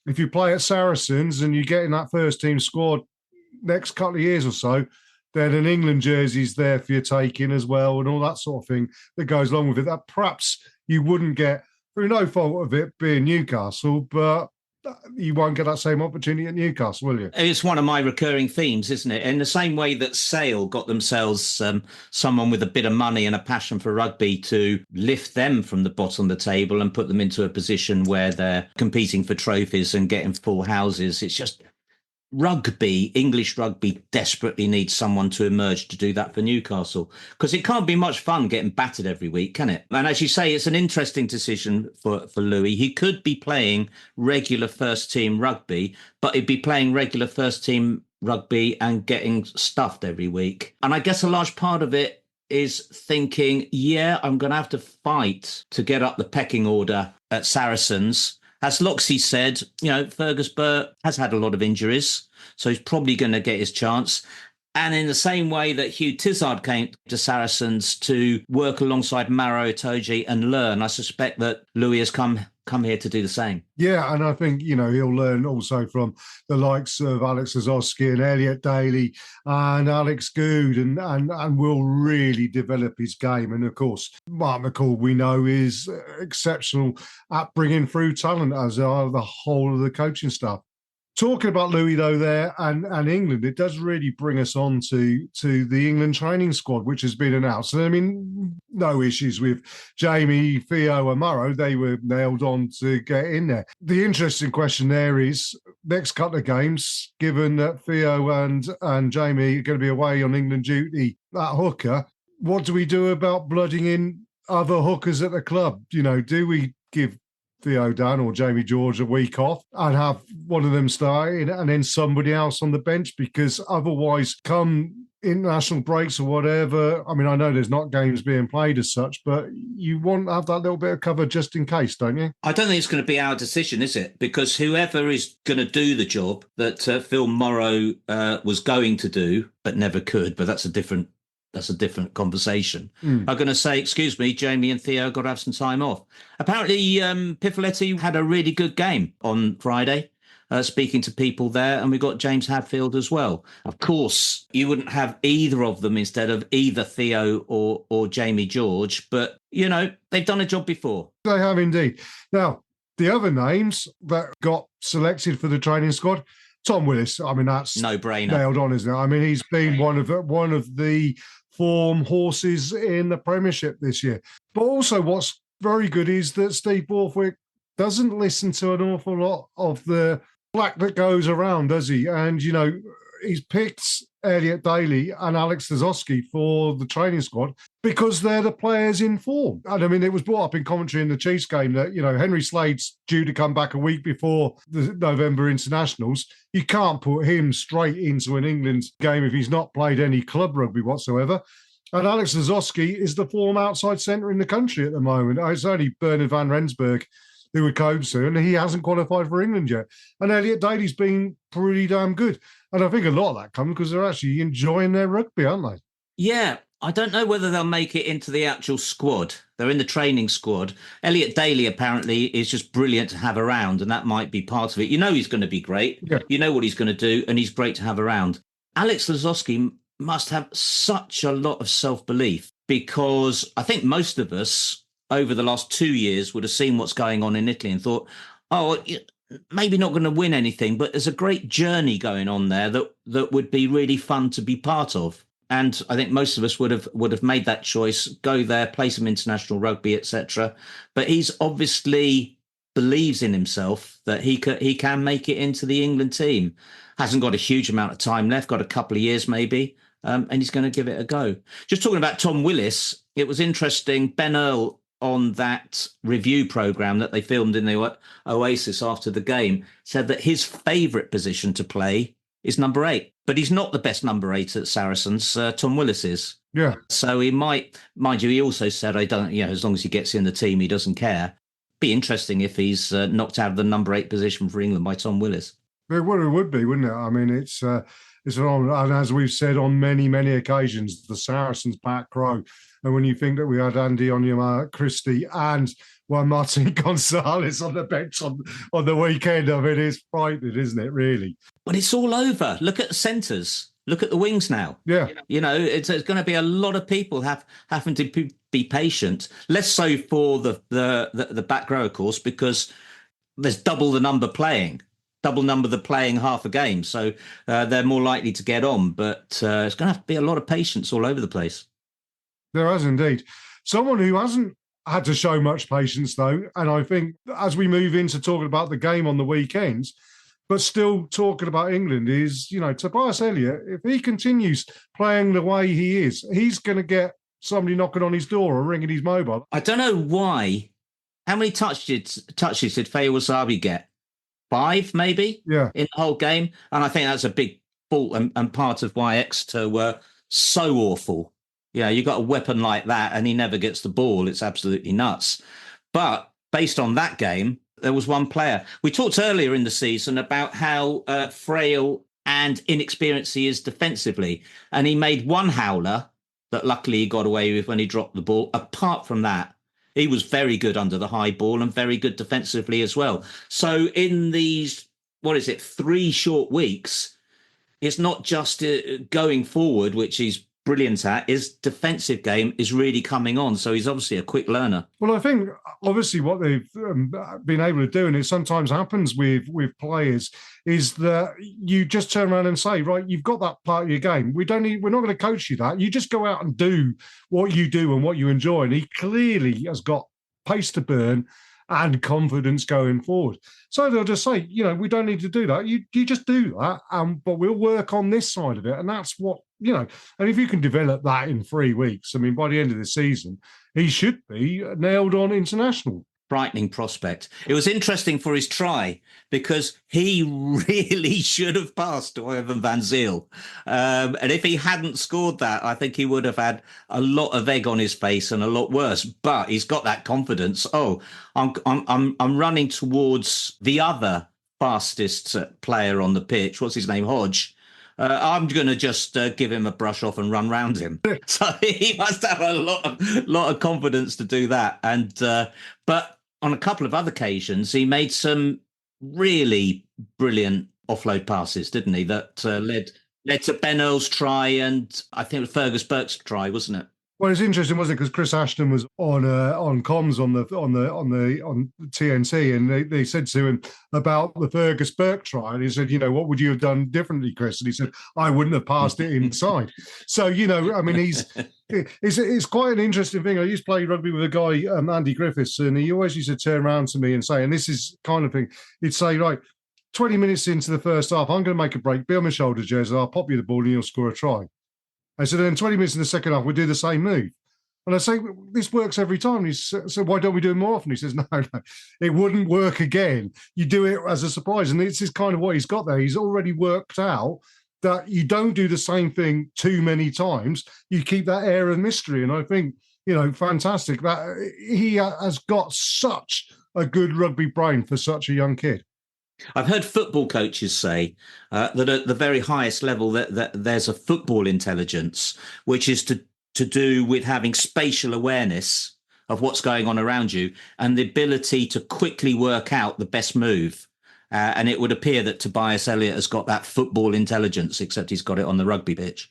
if you play at Saracens and you get in that first-team squad next couple of years or so, then an England jersey's there for your taking as well and all that sort of thing that goes along with it, that perhaps you wouldn't get through no fault of it being Newcastle, but you won't get that same opportunity at Newcastle, will you? It's one of my recurring themes, isn't it? In the same way that Sale got themselves someone with a bit of money and a passion for rugby to lift them from the bottom of the table and put them into a position where they're competing for trophies and getting full houses. It's just rugby, English rugby desperately needs someone to emerge to do that for Newcastle, because it can't be much fun getting battered every week, can it? And as you say, it's an interesting decision for Louis. He could be playing regular first team rugby, but he'd be playing regular first team rugby and getting stuffed every week. And I guess a large part of it is thinking, I'm going to have to fight to get up the pecking order at Saracens. As Loxie said, Fergus Burt has had a lot of injuries, so he's probably going to get his chance. And in the same way that Hugh Tizard came to Saracens to work alongside Maro Itoje and learn, I suspect that Louis has come here to do the same. Yeah, and I think, he'll learn also from the likes of Alex Ozowski and Elliot Daly and Alex Good and will really develop his game. And of course, Mark McCall, we know, is exceptional at bringing through talent, as are the whole of the coaching staff. Talking about Louis, though, there and England, it does really bring us on to the England training squad, which has been announced. And I mean, no issues with Jamie, Theo and Murrow. They were nailed on to get in there. The interesting question there is, next couple of games, given that Theo and Jamie are going to be away on England duty at hooker, what do we do about blooding in other hookers at the club? Do we give Theo Dunn or Jamie George a week off and have one of them starting and then somebody else on the bench? Because otherwise, come international breaks or whatever, I mean, I know there's not games being played as such, but you want to have that little bit of cover just in case, don't you? I don't think it's going to be our decision, is it? Because whoever is going to do the job that Phil Morrow was going to do but never could, but that's a different conversation. I'm going to say, excuse me, Jamie and Theo got to have some time off. Apparently, Pifoletti had a really good game on Friday, speaking to people there, and we got James Hadfield as well. Of course, you wouldn't have either of them instead of either Theo or Jamie George, but, they've done a job before. They have indeed. Now, the other names that got selected for the training squad, Tom Willis, I mean, that's no-brainer. Nailed on, isn't it? I mean, he's been one of the form horses in the Premiership this year. But also what's very good is that Steve Borthwick doesn't listen to an awful lot of the flack that goes around, does he? And, he's picked Elliot Daly and Alex Ozowski for the training squad. because they're the players in form. And I mean, it was brought up in commentary in the Chiefs game that, Henry Slade's due to come back a week before the November internationals. You can't put him straight into an England game if he's not played any club rugby whatsoever. And Alex Lozowski is the form outside centre in the country at the moment. It's only Bernard van Rensburg who would cope soon, and he hasn't qualified for England yet. And Elliot Daly's been pretty damn good. And I think a lot of that comes because they're actually enjoying their rugby, aren't they? Yeah, I don't know whether they'll make it into the actual squad. They're in the training squad. Elliot Daly apparently is just brilliant to have around, and that might be part of it. He's going to be great. Yeah. You know what he's going to do, and he's great to have around. Alex Lozowski must have such a lot of self-belief, because I think most of us over the last 2 years would have seen what's going on in Italy and thought, maybe not going to win anything, but there's a great journey going on there that would be really fun to be part of. And I think most of us would have made that choice, go there, play some international rugby, etc. But he's obviously believes in himself that he can make it into the England team. Hasn't got a huge amount of time left, got a couple of years maybe, and he's going to give it a go. Just talking about Tom Willis, it was interesting. Ben Earl on that review program that they filmed in the Oasis after the game said that his favourite position to play is number 8. But he's not the best number 8 at Saracens. Tom Willis is. Yeah. So he might, mind you, he also said, I don't, as long as he gets in the team, he doesn't care. Be interesting if he's knocked out of the number 8 position for England by Tom Willis. It would be, wouldn't it? I mean, it's and as we've said on many, many occasions, the Saracens back row. And when you think that we had Andy Onyema Christie and Juan Martin Gonzalez on the bench on the weekend, I mean, it's frightening, isn't it, really? But it's all over. Look at the centres. Look at the wings now. Yeah. It's going to be a lot of people having to be patient. Less so for the back row, of course, because there's double the number playing half a game. So they're more likely to get on. But it's going to have to be a lot of patience all over the place. There has indeed. Someone who hasn't had to show much patience, though, and I think as we move into talking about the game on the weekends, but still talking about England, is, Tobias Elliott. If he continues playing the way he is, he's going to get somebody knocking on his door or ringing his mobile. I don't know why. How many touches did Faye Wasabi get? 5, maybe? Yeah. In the whole game? And I think that's a big fault and part of why Exeter were so awful. You got a weapon like that and he never gets the ball. It's absolutely nuts. But based on that game, there was one player. We talked earlier in the season about how frail and inexperienced he is defensively. And he made one howler that luckily he got away with when he dropped the ball. Apart from that, he was very good under the high ball and very good defensively as well. So in these, 3 short weeks, it's not just going forward, which he's brilliant at. His defensive game is really coming on. So he's obviously a quick learner. Well, I think obviously what they've been able to do, and it sometimes happens with players, is that you just turn around and say, right, you've got that part of your game. We're not going to coach you that. You just go out and do what you do and what you enjoy. And he clearly has got pace to burn and confidence going forward. So they'll just say, we don't need to do that. You just do that, but we'll work on this side of it. And that's what, and if you can develop that in 3 weeks, I mean, by the end of the season, he should be nailed on international. Frightening prospect. It was interesting for his try because he really should have passed to Ivan Van Zyl. And if he hadn't scored that, I think he would have had a lot of egg on his face and a lot worse. But he's got that confidence. Oh, I'm running towards the other fastest player on the pitch. What's his name? Hodge. I'm going to just give him a brush off and run round him. So he must have a lot of confidence to do that. And but on a couple of other occasions, he made some really brilliant offload passes, didn't he? That led to Ben Earl's try, and I think it was Fergus Burke's try, wasn't it? Well, it's interesting, wasn't it? Because Chris Ashton was on comms on TNT, and they said to him about the Fergus Burke try, and he said, what would you have done differently, Chris? And he said, I wouldn't have passed it inside. So, I mean, it's quite an interesting thing. I used to play rugby with a guy, Andy Griffiths, and he always used to turn around to me and say, and this is kind of thing, he'd say, right, 20 minutes into the first half, I'm going to make a break, be on my shoulders, Jez, I'll pop you the ball and you'll score a try. I said, then 20 minutes in the second half, we'll do the same move. And I say, this works every time. He said, so why don't we do it more often? He says, no, it wouldn't work again. You do it as a surprise. And this is kind of what he's got there. He's already worked out that you don't do the same thing too many times. You keep that air of mystery. And I think, fantastic that he has got such a good rugby brain for such a young kid. I've heard football coaches say that at the very highest level that there's a football intelligence, which is to do with having spatial awareness of what's going on around you and the ability to quickly work out the best move. And it would appear that Tobias Elliott has got that football intelligence, except he's got it on the rugby pitch.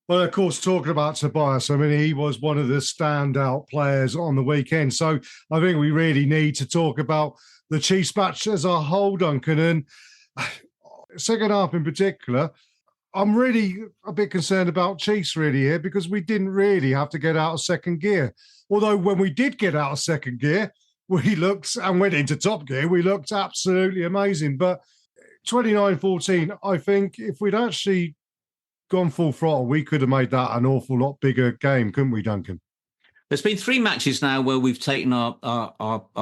Well, of course, talking about Tobias, I mean, he was one of the standout players on the weekend. So I think we really need to talk about the Chiefs match as a whole, Duncan. And second half in particular, I'm really a bit concerned about Chiefs really here because we didn't really have to get out of second gear. Although when we did get out of second gear, we looked and went into top gear, we looked absolutely amazing. But 29-14, I think if we'd actually gone full throttle, we could have made that an awful lot bigger game, couldn't we, Duncan? There's been 3 matches now where we've taken our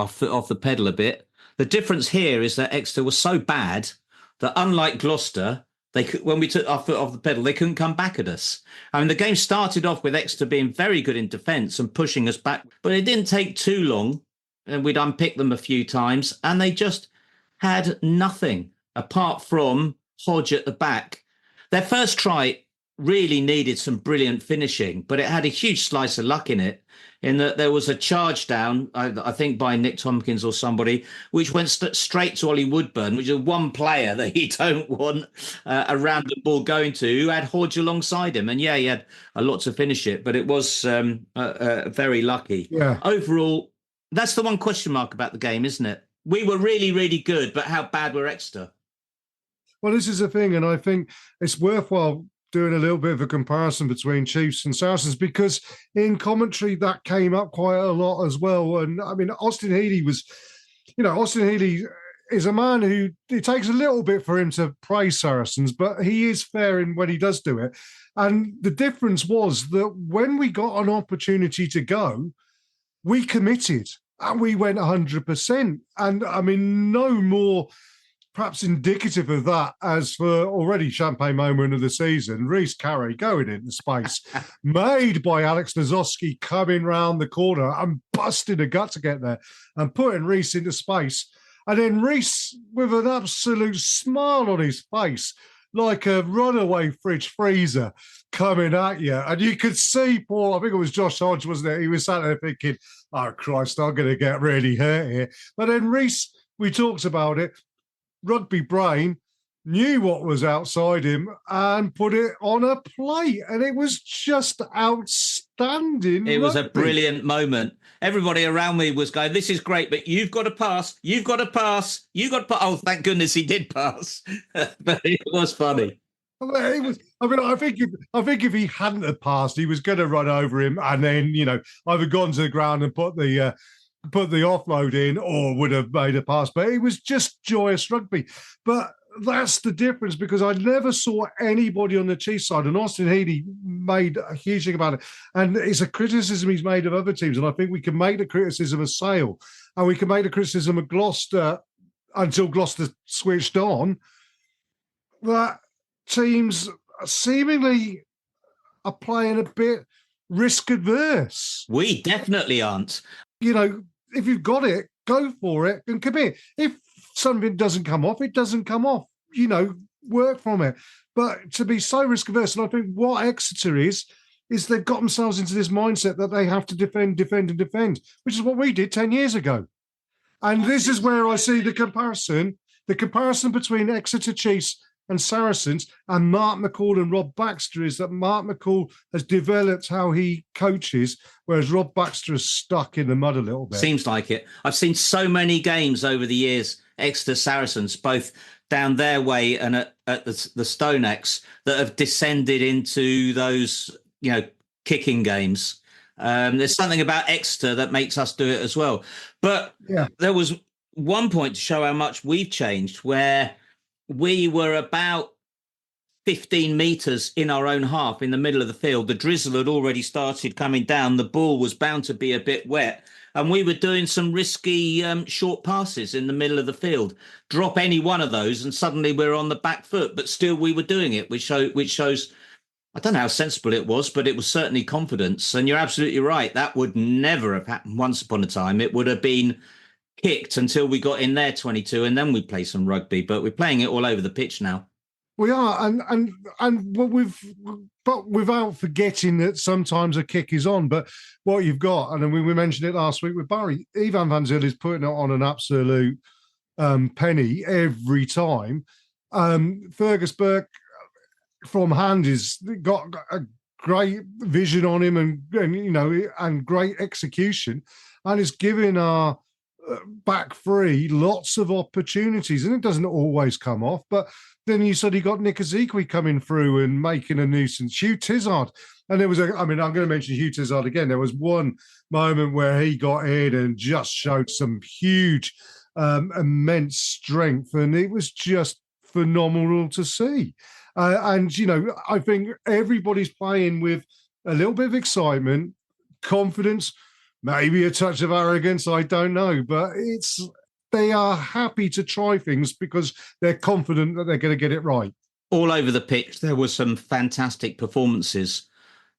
foot off the pedal a bit. The difference here is that Exeter was so bad that unlike Gloucester, when we took our foot off the pedal, they couldn't come back at us. I mean, the game started off with Exeter being very good in defence and pushing us back, but it didn't take too long, and we'd unpicked them a few times, and they just had nothing apart from Hodge at the back. Their first try really needed some brilliant finishing, but it had a huge slice of luck in it, in that there was a charge down, I think by Nick Tompkins or somebody, which went straight to Ollie Woodburn, which is one player that you don't want a random ball going to, who had Hodge alongside him. And yeah, he had a lot to finish it, but it was very lucky. Yeah. Overall, that's the one question mark about the game, isn't it? We were really, really good, but how bad were Exeter? Well, this is the thing, and I think it's worthwhile doing a little bit of a comparison between Chiefs and Saracens because in commentary that came up quite a lot as well. And I mean, Austin Healey is a man who, it takes a little bit for him to praise Saracens, but he is fair in when he does do it. And the difference was that when we got an opportunity to go, we committed and we went 100%. And I mean, no more perhaps indicative of that as for already champagne moment of the season, Rhys Carey going into space, made by Alex Nazowski coming round the corner and busting a gut to get there and putting Rhys into space. And then Rhys, with an absolute smile on his face, like a runaway fridge freezer coming at you. And you could see Paul, I think it was Josh Hodge, wasn't it? He was sat there thinking, oh, Christ, I'm going to get really hurt here. But then Rhys, we talked about it, rugby brain, knew what was outside him and put it on a plate. And it was just outstanding. It was a brilliant moment. Everybody around me was going, this is great, but you've got to pass. You've got to pass. You've got to pass. Oh, thank goodness he did pass. But it was funny. I think if he hadn't have passed, he was going to run over him and then, either gone to the ground and put the offload in or would have made a pass. But it was just joyous rugby. But that's the difference because I never saw anybody on the Chiefs side. And Austin Healey made a huge thing about it. And it's a criticism he's made of other teams. And I think we can make the criticism of Sale and we can make the criticism of Gloucester until Gloucester switched on. That teams seemingly are playing a bit risk adverse. We definitely aren't. If you've got it, go for it and commit. If something doesn't come off, it doesn't come off. Work from it. But to be so risk averse, and I think what Exeter is they've got themselves into this mindset that they have to defend, which is what we did 10 years ago. And this is where I see the comparison between Exeter Chiefs and Saracens and Mark McCall and Rob Baxter is that Mark McCall has developed how he coaches, whereas Rob Baxter is stuck in the mud a little bit. Seems like it. I've seen so many games over the years, Exeter Saracens, both down their way and at the Stonex, that have descended into those, kicking games. There's something about Exeter that makes us do it as well. But There was one point to show how much we've changed where we were about 15 metres in our own half in the middle of the field. The drizzle had already started coming down. The ball was bound to be a bit wet. And we were doing some risky short passes in the middle of the field. Drop any one of those and suddenly we're on the back foot. But still we were doing it, which shows, I don't know how sensible it was, but it was certainly confidence. And you're absolutely right. That would never have happened once upon a time. It would have been kicked until we got in their 22 and then we play some rugby. But we're playing it all over the pitch now. We are, and what but without forgetting that sometimes a kick is on. But what you've got, and we mentioned it last week with Barry, Ivan van Zyl is putting it on an absolute penny every time. Fergus Burke from hand has got a great vision on him, and great execution, and is giving our back three lots of opportunities, and it doesn't always come off, but. Then you suddenly got Nick Ezekwe coming through and making a nuisance. Hugh Tizard. And there was I'm going to mention Hugh Tizard again. There was one moment where he got in and just showed some huge, immense strength. And it was just phenomenal to see. I think everybody's playing with a little bit of excitement, confidence, maybe a touch of arrogance. I don't know. But they are happy to try things because they're confident that they're going to get it right. All over the pitch, there were some fantastic performances.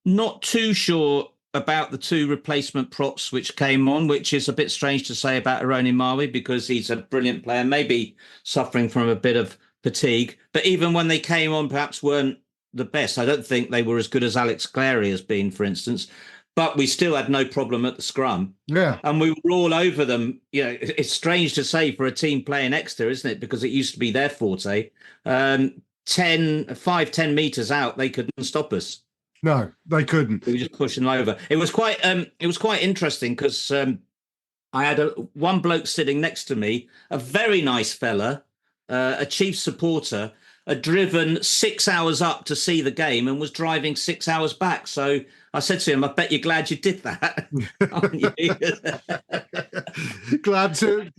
Not too sure about the two replacement props which came on, which is a bit strange to say about Aroni Mawi because he's a brilliant player, maybe suffering from a bit of fatigue. But even when they came on, perhaps weren't the best. I don't think they were as good as Alex Clary has been, for instance. But we still had no problem at the scrum. Yeah. And we were all over them. It's strange to say for a team playing Exeter, isn't it? Because it used to be their forte. 10 metres out, they couldn't stop us. No, they couldn't. We were just pushing them over. It was quite interesting because I had one bloke sitting next to me, a very nice fella, a chief supporter, had driven 6 hours up to see the game and was driving 6 hours back. So I said to him, I bet you're glad you did that, aren't you? glad to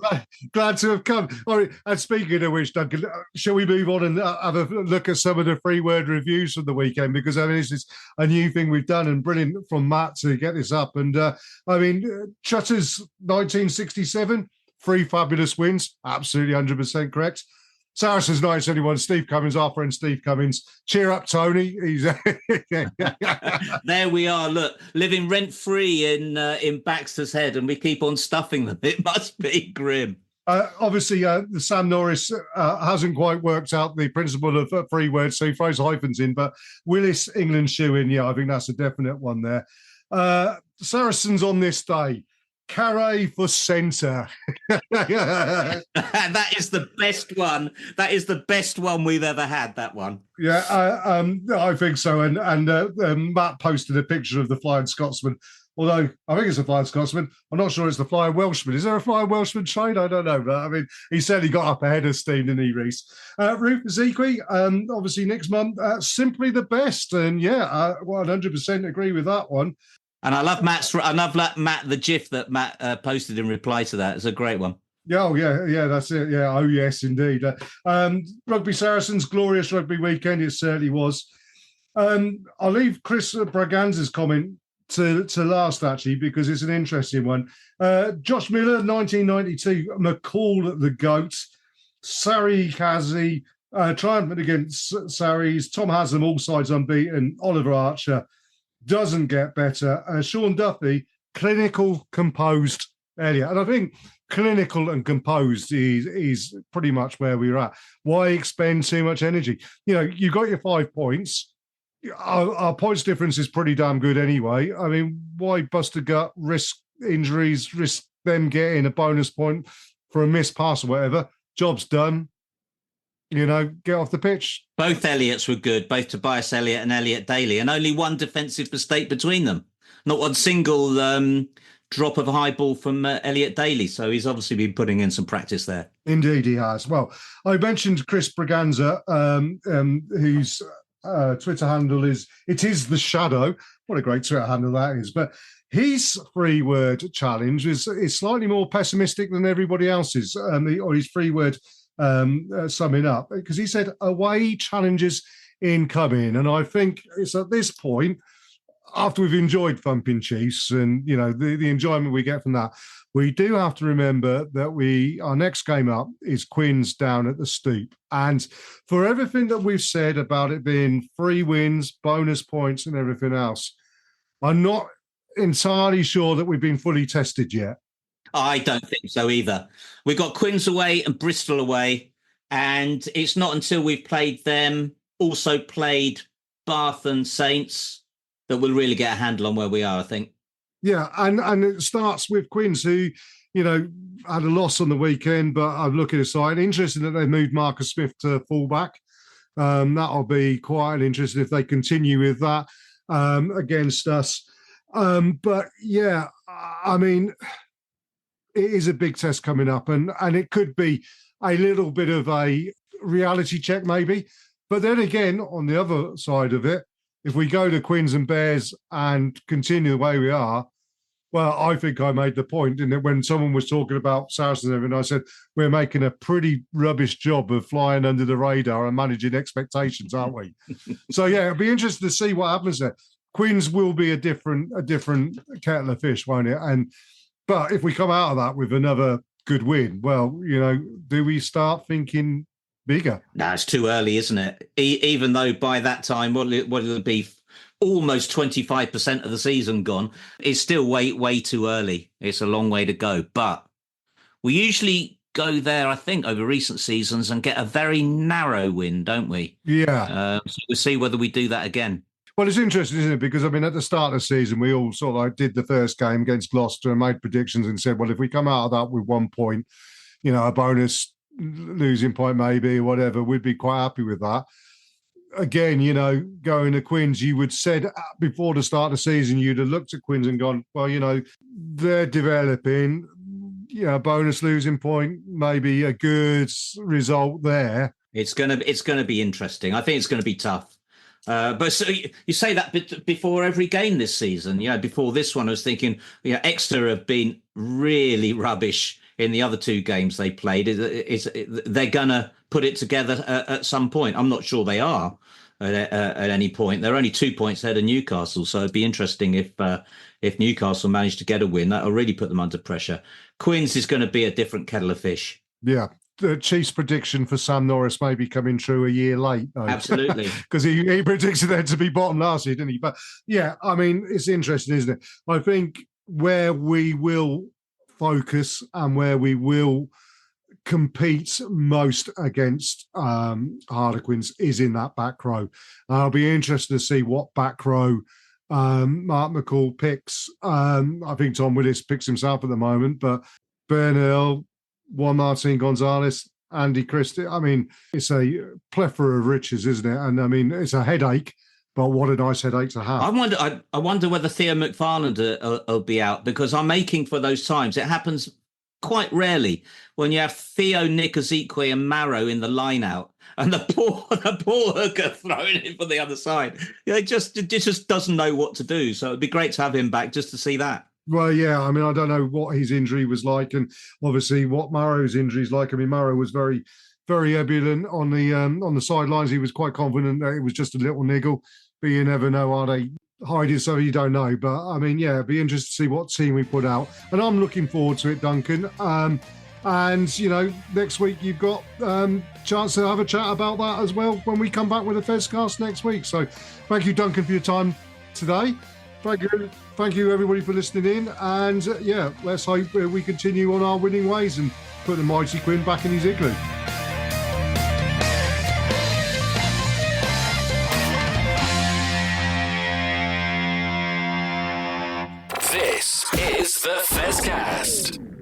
have come. All right, and speaking of which, Duncan, shall we move on and have a look at some of the free word reviews from the weekend? Because, this is a new thing we've done and brilliant from Matt to get this up. And, Chutters 1967, 3 fabulous wins, absolutely 100% correct. Saracens 1971, Steve Cummins, our friend Steve Cummins. Cheer up, Tony. He's There we are. Look, living rent-free in Baxter's Head, and we keep on stuffing them. It must be grim. Obviously, the Sam Norris hasn't quite worked out the principle of free words, so he throws hyphens in. But Willis, England shoe-in, I think that's a definite one there. Saracens on this day. Carré for centre. That is the best one. That is the best one we've ever had, that one. Yeah, I think so. And Matt posted a picture of the Flying Scotsman. Although I think it's a Flying Scotsman. I'm not sure it's the Flying Welshman. Is there a Flying Welshman train? I don't know. But he certainly got up ahead of Steam, didn't he, Reece? Ruth Ezekwe, obviously next month, simply the best. And 100% agree with that one. And I love Matt, the GIF that Matt posted in reply to that. It's a great one. Yeah, that's it. Yeah, oh yes, indeed. Rugby Saracens, glorious rugby weekend. It certainly was. I'll leave Chris Braganza's comment to last, actually, because it's an interesting one. Josh Miller, 1992, McCall the GOAT, Sari Kazi, triumphant against Saris, Tom Haslam, all sides unbeaten, Oliver Archer, doesn't get better. Sean Duffy, clinical, composed earlier. And I think clinical and composed is pretty much where we're at. Why expend too much energy? You got your 5 points. Our points difference is pretty damn good anyway. Why bust a gut, risk injuries, risk them getting a bonus point for a missed pass or whatever? Job's done. Get off the pitch. Both Elliots were good, both Tobias Elliott and Elliot Daly, and only one defensive mistake between them. Not one single drop of a high ball from Elliot Daly. So he's obviously been putting in some practice there. Indeed, he has. Well, I mentioned Chris Braganza, whose Twitter handle is The Shadow. What a great Twitter handle that is. But his free-word challenge is slightly more pessimistic than everybody else's, or his free-word summing up, because he said away challenges incoming. And I think it's at this point, after we've enjoyed thumping Chiefs and, the enjoyment we get from that, we do have to remember that our next game up is Quins down at the Stoop. And for everything that we've said about it being 3 wins, bonus points and everything else, I'm not entirely sure that we've been fully tested yet. I don't think so either. We've got Quins away and Bristol away, and it's not until we've played them, also played Bath and Saints, that we'll really get a handle on where we are, I think. Yeah, and it starts with Quins, who, had a loss on the weekend, but I'm looking aside. Interesting that they moved Marcus Smith to fullback. That'll be quite interesting if they continue with that against us. But yeah, I mean, it is a big test coming up, and it could be a little bit of a reality check, maybe. But then again, on the other side of it, if we go to Quins and Bears and continue the way we are, well, I think I made the point in that when someone was talking about Saracens and everything, I said, we're making a pretty rubbish job of flying under the radar and managing expectations, aren't we? So, yeah, it'll be interesting to see what happens there. Quins will be a different kettle of fish, won't it? But if we come out of that with another good win, well, do we start thinking bigger? No, it's too early, isn't it? Even though by that time, what will it be? Almost 25% of the season gone. It's still way too early. It's a long way to go. But we usually go there, I think, over recent seasons and get a very narrow win, don't we? Yeah. So we'll see whether we do that again. Well, it's interesting, isn't it? Because, I mean, at the start of the season, we all sort of did the first game against Gloucester and made predictions and said, well, if we come out of that with 1 point, a bonus losing point maybe, or whatever, we'd be quite happy with that. Again, going to Quins, you would said before the start of the season, you'd have looked at Quins and gone, well, they're developing, bonus losing point, maybe a good result there. It's gonna be interesting. I think it's going to be tough. But so you say that before every game this season. Before this one, I was thinking, Exeter have been really rubbish in the other 2 games they played. They're gonna put it together at some point. I'm not sure they are at any point. They're only 2 points ahead of Newcastle, so it'd be interesting if Newcastle managed to get a win. That'll really put them under pressure. Quins is going to be a different kettle of fish. Yeah. The Chiefs' prediction for Sam Norris may be coming true a year late, though. Absolutely. Because he predicted them to be bottom last year, didn't he? But yeah, I mean, it's interesting, isn't it? I think where we will focus and where we will compete most against Harlequins is in that back row. I'll be interested to see what back row Mark McCall picks. I think Tom Willis picks himself at the moment, but Bernal, Juan Martin Gonzalez, Andy Christie. I mean, it's a plethora of riches, isn't it? And I mean, it's a headache, but what a nice headache to have. I wonder whether Theo McFarland will be out, because I'm aching for those times. It happens quite rarely when you have Theo, Nick, Ezekwe and Marrow in the line out, and the poor hooker throwing it for the other side. It just doesn't know what to do. So it'd be great to have him back just to see that. Well, yeah, I mean, I don't know what his injury was like, and obviously what Marrow's injury is like. I mean, Marrow was very, very ebullient on the sidelines. He was quite confident that it was just a little niggle, but you never know, are they hiding so you don't know? But I mean, yeah, it'd be interesting to see what team we put out, and I'm looking forward to it, Duncan. And next week you've got chance to have a chat about that as well when we come back with a Fezcast next week. So, thank you, Duncan, for your time today. Thank you, everybody, for listening in. And yeah, let's hope we continue on our winning ways and put the mighty Quinn back in his igloo. This is the Fezcast.